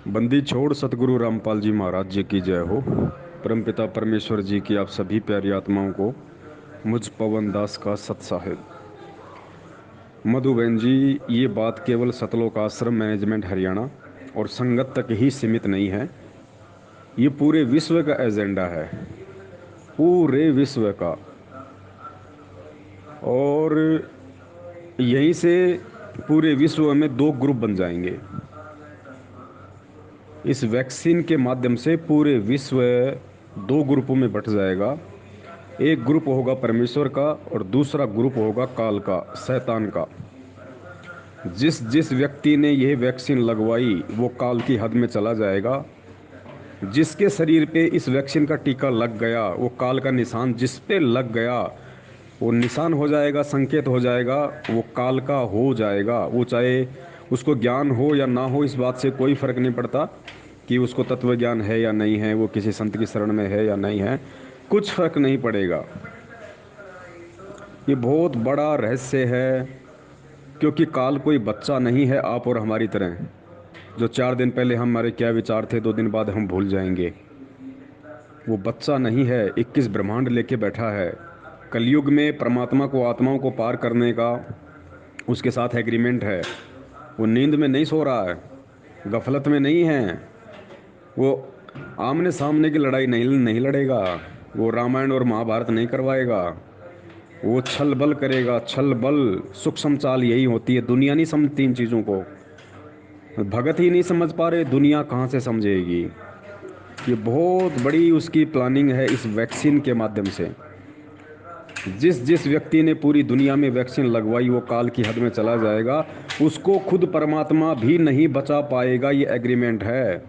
बंदी छोड़ सतगुरु रामपाल जी महाराज जी की जय हो। परमपिता परमेश्वर जी की आप सभी प्यारी आत्माओं को मुझ पवन दास का सत साहिब। मधुबन जी, ये बात केवल सतलोक आश्रम मैनेजमेंट हरियाणा और संगत तक ही सीमित नहीं है। ये पूरे विश्व का एजेंडा है, पूरे विश्व का। और यहीं से पूरे विश्व में दो ग्रुप बन जाएंगे। इस वैक्सीन के माध्यम से पूरे विश्व दो ग्रुपों में बंट जाएगा। एक ग्रुप होगा परमेश्वर का और दूसरा ग्रुप होगा काल का, शैतान का। जिस जिस व्यक्ति ने यह वैक्सीन लगवाई वो काल की हद में चला जाएगा। जिसके शरीर पे इस वैक्सीन का टीका लग गया, वो काल का निशान जिस पे लग गया वो निशान हो जाएगा, संकेत हो जाएगा, वो काल का हो जाएगा। वो चाहे उसको ज्ञान हो या ना हो, इस बात से कोई फ़र्क नहीं पड़ता कि उसको तत्व ज्ञान है या नहीं है, वो किसी संत की शरण में है या नहीं है, कुछ फ़र्क नहीं पड़ेगा। ये बहुत बड़ा रहस्य है, क्योंकि काल कोई बच्चा नहीं है आप और हमारी तरह। जो 4 दिन पहले हमारे क्या विचार थे 2 दिन बाद हम भूल जाएंगे। वो बच्चा नहीं है, 21 ब्रह्मांड लेके बैठा है। कलयुग में परमात्मा को, आत्माओं को पार करने का उसके साथ एग्रीमेंट है। वो नींद में नहीं सो रहा है, गफलत में नहीं है। वो आमने सामने की लड़ाई नहीं नहीं लड़ेगा। वो रामायण और महाभारत नहीं करवाएगा। वो छल बल करेगा, छल बल। सूक्ष्म चाल यही होती है। दुनिया नहीं समझती इन चीज़ों को। भगत ही नहीं समझ पा रहे, दुनिया कहाँ से समझेगी। ये बहुत बड़ी उसकी प्लानिंग है इस वैक्सीन के माध्यम से। जिस जिस व्यक्ति ने पूरी दुनिया में वैक्सीन लगवाई वो काल की हद में चला जाएगा। उसको खुद परमात्मा भी नहीं बचा पाएगा, ये एग्रीमेंट है।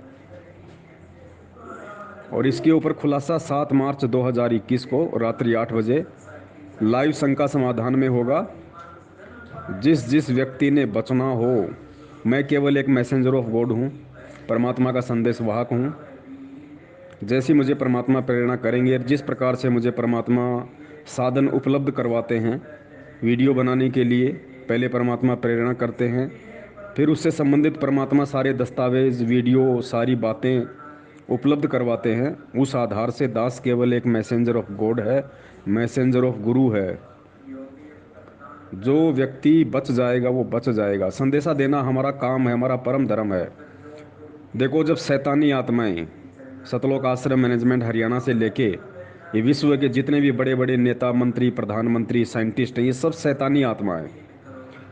और इसके ऊपर खुलासा 7 मार्च 2021 को रात्रि 8 बजे लाइव शंका समाधान में होगा। जिस जिस व्यक्ति ने बचना हो, मैं केवल एक मैसेंजर ऑफ गॉड हूँ, परमात्मा का संदेश वाहक हूँ। जैसी मुझे परमात्मा प्रेरणा करेंगे, जिस प्रकार से मुझे परमात्मा साधन उपलब्ध करवाते हैं वीडियो बनाने के लिए, पहले परमात्मा प्रेरणा करते हैं, फिर उससे संबंधित परमात्मा सारे दस्तावेज, वीडियो, सारी बातें उपलब्ध करवाते हैं। उस आधार से दास केवल एक मैसेंजर ऑफ गॉड है, मैसेंजर ऑफ गुरु है। जो व्यक्ति बच जाएगा वो बच जाएगा। संदेशा देना हमारा काम है, हमारा परम धर्म है। देखो, जब शैतानी आत्माएं सतलोक आश्रम मैनेजमेंट हरियाणा से लेके ये विश्व के जितने भी बड़े बड़े नेता, मंत्री, प्रधानमंत्री, साइंटिस्ट हैं, ये सब शैतानी आत्माएं।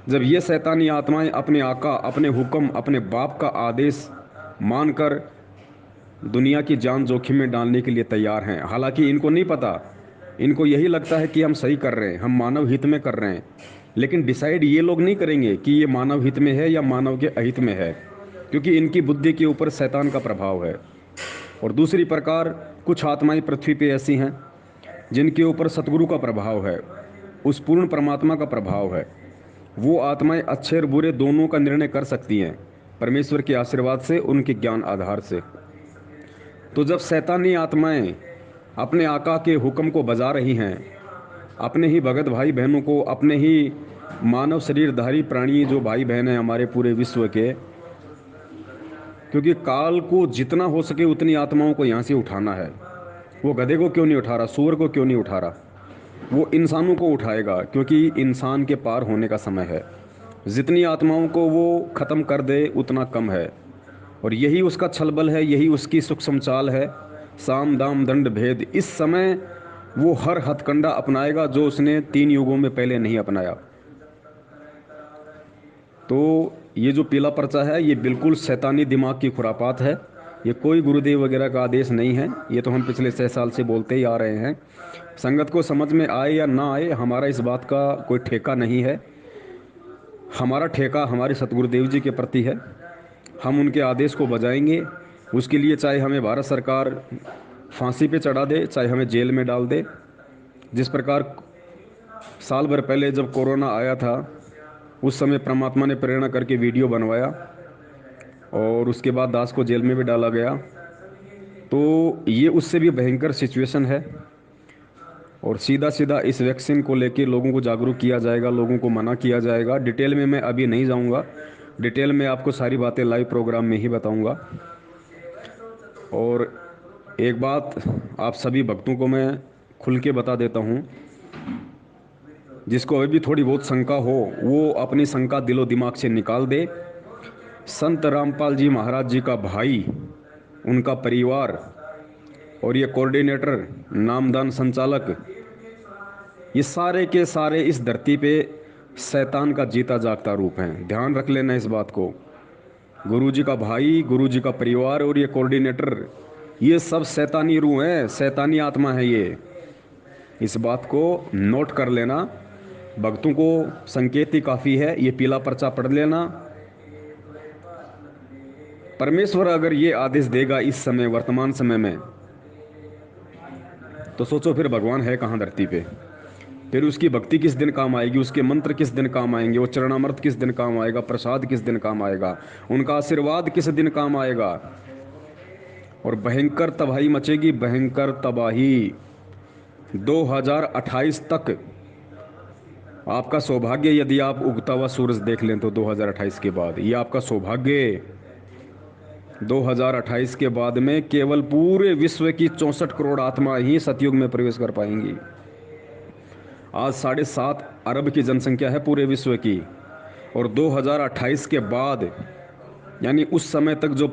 जब ये शैतानी आत्माएं अपने आका, अपने हुक्म, अपने बाप का आदेश मानकर दुनिया की जान जोखिम में डालने के लिए तैयार हैं, हालांकि इनको नहीं पता, इनको यही लगता है कि हम सही कर रहे हैं, हम मानव हित में कर रहे हैं। लेकिन डिसाइड ये लोग नहीं करेंगे कि ये मानव हित में है या मानव के अहित में है, क्योंकि इनकी बुद्धि के ऊपर शैतान का प्रभाव है। और दूसरी प्रकार, कुछ आत्माएं पृथ्वी पे ऐसी हैं जिनके ऊपर सतगुरु का प्रभाव है, उस पूर्ण परमात्मा का प्रभाव है। वो आत्माएं अच्छे और बुरे दोनों का निर्णय कर सकती हैं परमेश्वर के आशीर्वाद से, उनके ज्ञान आधार से। तो जब शैतानी आत्माएं अपने आका के हुक्म को बजा रही हैं, अपने ही भगत भाई बहनों को, अपने ही मानव शरीरधारी प्राणी जो भाई बहन हैं हमारे पूरे विश्व के, क्योंकि काल को जितना हो सके उतनी आत्माओं को यहाँ से उठाना है। वो गधे को क्यों नहीं उठा रहा, सूअर को क्यों नहीं उठा रहा, वो इंसानों को उठाएगा, क्योंकि इंसान के पार होने का समय है। जितनी आत्माओं को वो ख़त्म कर दे उतना कम है। और यही उसका छलबल है, यही उसकी सूक्ष्म चाल है। साम दाम दंड भेद, इस समय वो हर हथकंडा अपनाएगा जो उसने 3 युगों में पहले नहीं अपनाया। तो ये जो पीला पर्चा है ये बिल्कुल शैतानी दिमाग की खुरापात है। ये कोई गुरुदेव वगैरह का आदेश नहीं है। ये तो हम पिछले 6 साल से बोलते ही आ रहे हैं। संगत को समझ में आए या ना आए, हमारा इस बात का कोई ठेका नहीं है। हमारा ठेका हमारे सतगुरुदेव जी के प्रति है। हम उनके आदेश को बजाएंगे। उसके लिए चाहे हमें भारत सरकार फांसी पे चढ़ा दे, चाहे हमें जेल में डाल दे। जिस प्रकार साल भर पहले जब कोरोना आया था, उस समय परमात्मा ने प्रेरणा करके वीडियो बनवाया और उसके बाद दास को जेल में भी डाला गया। तो ये उससे भी भयंकर सिचुएशन है। और सीधा सीधा इस वैक्सीन को लेके लोगों को जागरूक किया जाएगा, लोगों को मना किया जाएगा। डिटेल में मैं अभी नहीं जाऊंगा। डिटेल में आपको सारी बातें लाइव प्रोग्राम में ही बताऊंगा। और एक बात आप सभी भक्तों को मैं खुल के बता देता हूं, जिसको अभी भी थोड़ी बहुत शंका हो वो अपनी शंका दिलो दिमाग से निकाल दे। संत रामपाल जी महाराज जी का भाई, उनका परिवार और ये कोऑर्डिनेटर, नामदान संचालक, ये सारे के सारे इस धरती पे शैतान का जीता जागता रूप हैं। ध्यान रख लेना इस बात को। गुरु जी का भाई, गुरु जी का परिवार और ये कोऑर्डिनेटर, ये सब शैतानी रूह हैं, शैतानी आत्मा है ये। इस बात को नोट कर लेना। भक्तों को संकेत ही काफ़ी है, ये पीला पर्चा पढ़ लेना। परमेश्वर अगर ये आदेश देगा इस समय, वर्तमान समय में, तो सोचो फिर भगवान है कहाँ धरती पे। फिर उसकी भक्ति किस दिन काम आएगी, उसके मंत्र किस दिन काम आएंगे, वो चरणामृत किस दिन काम आएगा, प्रसाद किस दिन काम आएगा, उनका आशीर्वाद किस दिन काम आएगा। और भयंकर तबाही मचेगी, भयंकर तबाही। 2028 तक आपका सौभाग्य, यदि आप उगता हुआ सूरज देख लें तो 2028 के बाद ये आपका सौभाग्य। 2028 के बाद में केवल पूरे विश्व की 64 करोड़ आत्मा ही सतयुग में प्रवेश कर पाएंगी। आज 7.5 अरब की जनसंख्या है पूरे विश्व की, और 2028 के बाद यानी उस समय तक जो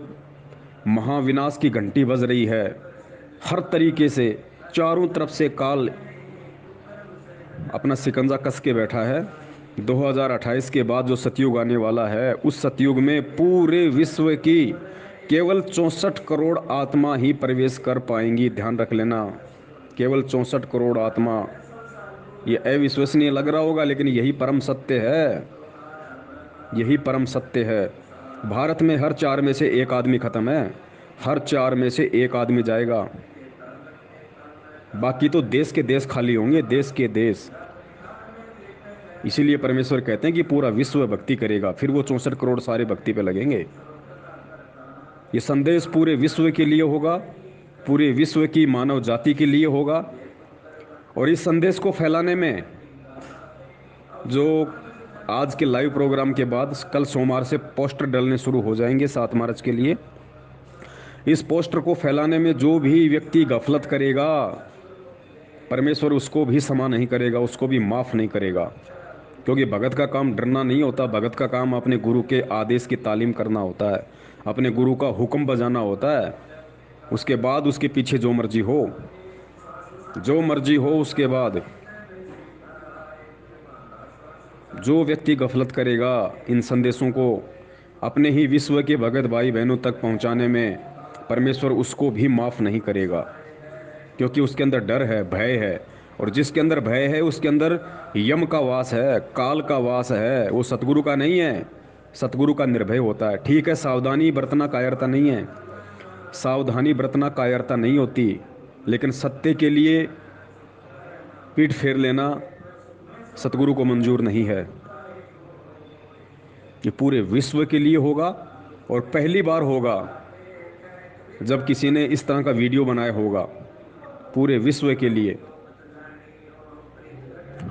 महाविनाश की घंटी बज रही है, हर तरीके से चारों तरफ से काल अपना शिकंजा कस के बैठा है। 2028 के बाद जो सतयुग आने वाला है, उस सतयुग में पूरे विश्व की केवल 64 करोड़ आत्मा ही प्रवेश कर पाएंगी। ध्यान रख लेना, केवल 64 करोड़ आत्मा। ये अविश्वसनीय लग रहा होगा, लेकिन यही परम सत्य है, यही परम सत्य है। भारत में हर 4 में से 1 आदमी खत्म है, हर 4 में से 1 आदमी जाएगा। बाकी तो देश के देश खाली होंगे, देश के देश। इसीलिए परमेश्वर कहते हैं कि पूरा विश्व भक्ति करेगा, फिर वो 64 करोड़ सारे भक्ति पे लगेंगे। ये संदेश पूरे विश्व के लिए होगा, पूरे विश्व की मानव जाति के लिए होगा। और इस संदेश को फैलाने में जो आज के लाइव प्रोग्राम के बाद कल सोमवार से पोस्टर डलने शुरू हो जाएंगे 7 मार्च के लिए, इस पोस्टर को फैलाने में जो भी व्यक्ति गफलत करेगा, परमेश्वर उसको भी क्षमा नहीं करेगा, उसको भी माफ़ नहीं करेगा। क्योंकि भगत का काम डरना नहीं होता, भगत का काम अपने गुरु के आदेश की तालीम करना होता है, अपने गुरु का हुक्म बजाना होता है। उसके बाद उसके पीछे जो मर्जी हो, जो मर्जी हो, उसके बाद जो व्यक्ति गफलत करेगा इन संदेशों को अपने ही विश्व के भगत भाई बहनों तक पहुंचाने में, परमेश्वर उसको भी माफ़ नहीं करेगा। क्योंकि उसके अंदर डर है, भय है, और जिसके अंदर भय है उसके अंदर यम का वास है, काल का वास है, वो सतगुरु का नहीं है। सतगुरु का निर्भय होता है। ठीक है, सावधानी बरतना कायरता नहीं है, सावधानी बरतना कायरता नहीं होती, लेकिन सत्य के लिए पीठ फेर लेना सतगुरु को मंजूर नहीं है। ये पूरे विश्व के लिए होगा, और पहली बार होगा जब किसी ने इस तरह का वीडियो बनाया होगा पूरे विश्व के लिए।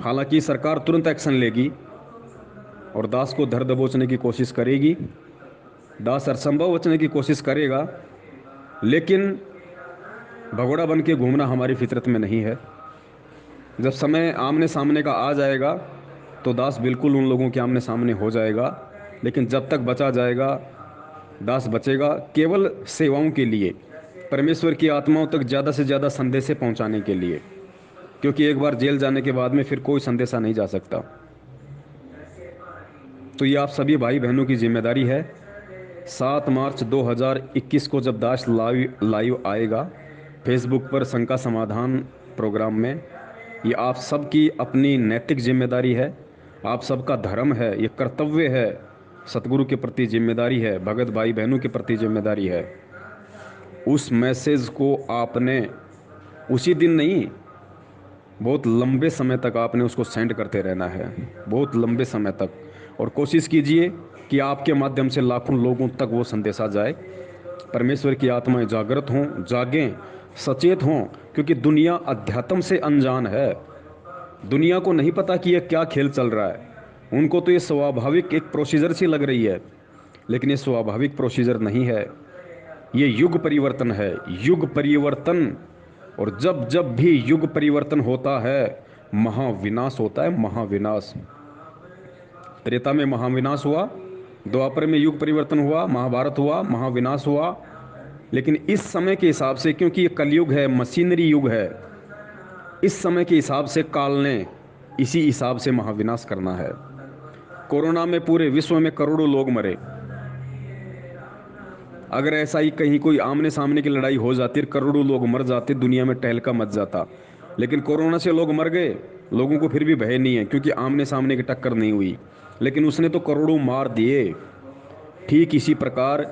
हालांकि सरकार तुरंत एक्शन लेगी और दास को धर दबोचने की कोशिश करेगी, दास असंभव बचने की कोशिश करेगा, लेकिन भगोड़ा बन के घूमना हमारी फितरत में नहीं है। जब समय आमने सामने का आ जाएगा तो दास बिल्कुल उन लोगों के आमने सामने हो जाएगा, लेकिन जब तक बचा जाएगा दास बचेगा केवल सेवाओं के लिए, परमेश्वर की आत्माओं तक ज़्यादा से ज़्यादा संदेशे पहुंचाने के लिए। क्योंकि एक बार जेल जाने के बाद में फिर कोई संदेशा नहीं जा सकता। तो ये आप सभी भाई बहनों की जिम्मेदारी है। 7 मार्च 2021 को जब दास लाइव आएगा फेसबुक पर शंका समाधान प्रोग्राम में, ये आप सबकी अपनी नैतिक जिम्मेदारी है, आप सबका धर्म है, ये कर्तव्य है, सतगुरु के प्रति जिम्मेदारी है, भगत भाई बहनों के प्रति जिम्मेदारी है। उस मैसेज को आपने उसी दिन नहीं, बहुत लंबे समय तक आपने उसको सेंड करते रहना है, बहुत लंबे समय तक। और कोशिश कीजिए कि आपके माध्यम से लाखों लोगों तक वो संदेशा जाए। परमेश्वर की आत्माएं जागृत हों, जागें, सचेत हों, क्योंकि दुनिया अध्यात्म से अनजान है। दुनिया को नहीं पता कि यह क्या खेल चल रहा है, उनको तो ये स्वाभाविक एक प्रोसीजर सी लग रही है। लेकिन ये स्वाभाविक प्रोसीजर नहीं है, ये युग परिवर्तन है, युग परिवर्तन। और जब जब भी युग परिवर्तन होता है महाविनाश होता है, महाविनाश। त्रेता में महाविनाश हुआ, द्वापर में युग परिवर्तन हुआ, महाभारत हुआ, महाविनाश हुआ। लेकिन इस समय के हिसाब से, क्योंकि ये कलयुग है, मशीनरी युग है, इस समय के हिसाब से काल ने इसी हिसाब से महाविनाश करना है। कोरोना में पूरे विश्व में करोड़ों लोग मरे। अगर ऐसा ही कहीं कोई आमने सामने की लड़ाई हो जाती, करोड़ों लोग मर जाते, दुनिया में टहलका मच जाता। लेकिन कोरोना से लोग मर गए, लोगों को फिर भी भय नहीं है, क्योंकि आमने सामने की टक्कर नहीं हुई। लेकिन उसने तो करोड़ों मार दिए। ठीक इसी प्रकार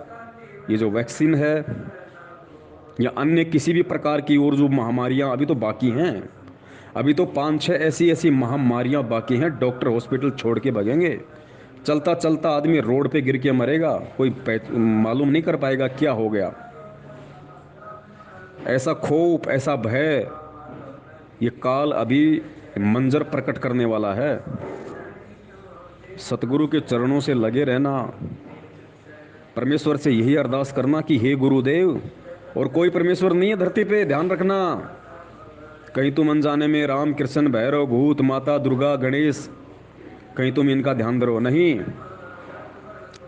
ये जो वैक्सीन है या अन्य किसी भी प्रकार की और जो महामारियां अभी तो बाकी हैं, अभी तो 5-6 ऐसी ऐसी महामारियां बाकी हैं, डॉक्टर हॉस्पिटल छोड़ के भागेंगे। चलता चलता आदमी रोड पे गिर के मरेगा, कोई मालूम नहीं कर पाएगा क्या हो गया। ऐसा खौफ, ऐसा भय ये काल अभी मंजर प्रकट करने वाला है। सतगुरु के चरणों से लगे रहना, परमेश्वर से यही अरदास करना कि हे गुरुदेव, और कोई परमेश्वर नहीं है धरती पे, ध्यान रखना। कहीं तुम अनजाने में राम कृष्ण भैरव भूत माता दुर्गा गणेश, कहीं तुम इनका ध्यान धरो नहीं।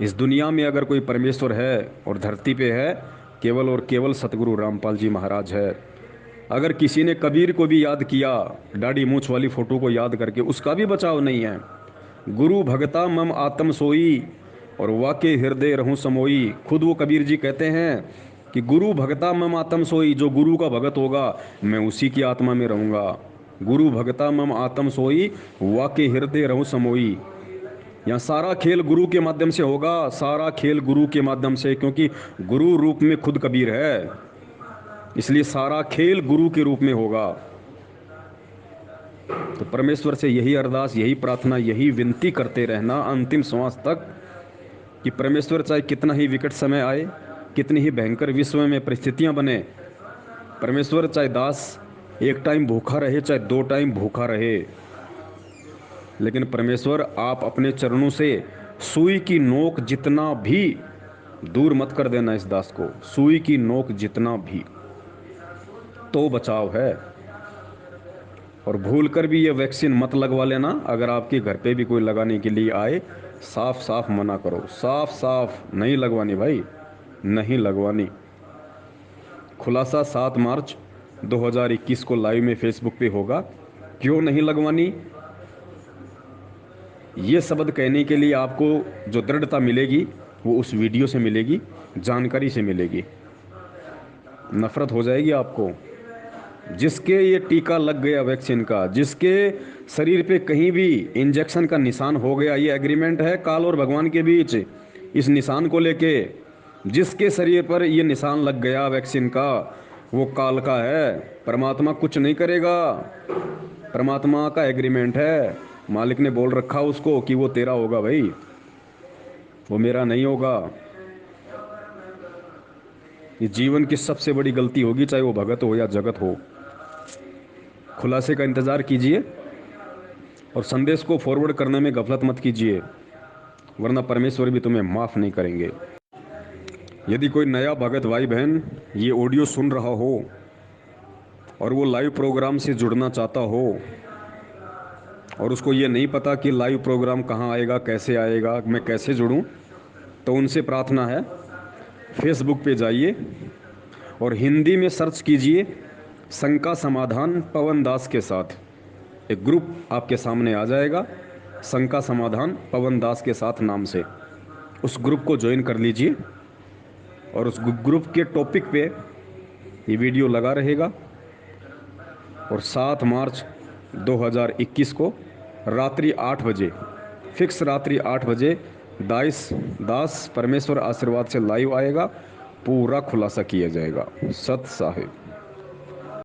इस दुनिया में अगर कोई परमेश्वर है और धरती पे है, केवल और केवल सतगुरु रामपाल जी महाराज है। अगर किसी ने कबीर को भी याद किया, दाढ़ी मूछ वाली फोटो को याद करके, उसका भी बचाव नहीं है। गुरु भगता मम आत्म सोई और वाके हृदय रहूं समोई। खुद वो कबीर जी कहते हैं कि गुरु भगता मम आत्म सोई, जो गुरु का भगत होगा मैं उसी की आत्मा में रहूंगा। गुरु भगता मम आत्म सोई वाके हृदय रहूं समोई। यहाँ सारा खेल गुरु के माध्यम से होगा, सारा खेल गुरु के माध्यम से, क्योंकि गुरु रूप में खुद कबीर है, इसलिए सारा खेल गुरु के रूप में होगा। तो परमेश्वर से यही अरदास, यही प्रार्थना, यही विनती करते रहना अंतिम श्वास तक कि परमेश्वर चाहे कितना ही विकट समय आए, कितनी ही भयंकर विश्व में परिस्थितियां बने, परमेश्वर चाहे दास एक टाइम भूखा रहे, चाहे 2 टाइम भूखा रहे, लेकिन परमेश्वर आप अपने चरणों से सुई की नोक जितना भी दूर मत कर देना इस दास को, सुई की नोक जितना भी, तो बचाव है। और भूल कर भी ये वैक्सीन मत लगवा लेना। अगर आपके घर पे भी कोई लगाने के लिए आए, साफ साफ मना करो, साफ साफ नहीं लगवानी भाई, नहीं लगवानी। खुलासा 7 मार्च 2021 को लाइव में फेसबुक पे होगा। क्यों नहीं लगवानी, ये शब्द कहने के लिए आपको जो दृढ़ता मिलेगी वो उस वीडियो से मिलेगी, जानकारी से मिलेगी। नफरत हो जाएगी आपको। जिसके ये टीका लग गया वैक्सीन का, जिसके शरीर पे कहीं भी इंजेक्शन का निशान हो गया, ये एग्रीमेंट है काल और भगवान के बीच इस निशान को लेके। जिसके शरीर पर ये निशान लग गया वैक्सीन का, वो काल का है, परमात्मा कुछ नहीं करेगा। परमात्मा का एग्रीमेंट है, मालिक ने बोल रखा उसको कि वो तेरा होगा भाई, वो मेरा नहीं होगा। ये जीवन की सबसे बड़ी गलती होगी, चाहे वो भगत हो या जगत हो। खुलासे का इंतज़ार कीजिए और संदेश को फॉरवर्ड करने में गफलत मत कीजिए, वरना परमेश्वर भी तुम्हें माफ़ नहीं करेंगे। यदि कोई नया भगत भाई बहन ये ऑडियो सुन रहा हो और वो लाइव प्रोग्राम से जुड़ना चाहता हो और उसको ये नहीं पता कि लाइव प्रोग्राम कहाँ आएगा, कैसे आएगा, मैं कैसे जुड़ूं, तो उनसे प्रार्थना है, फेसबुक पे जाइए और हिंदी में सर्च कीजिए शंका समाधान पवन दास के साथ। एक ग्रुप आपके सामने आ जाएगा, शंका समाधान पवन दास के साथ नाम से। उस ग्रुप को ज्वाइन कर लीजिए और उस ग्रुप के टॉपिक पे ये वीडियो लगा रहेगा। और 7 मार्च 2021 को रात्रि 8 बजे, फिक्स रात्रि 8 बजे दास परमेश्वर आशीर्वाद से लाइव आएगा, पूरा खुलासा किया जाएगा। सत साहिब।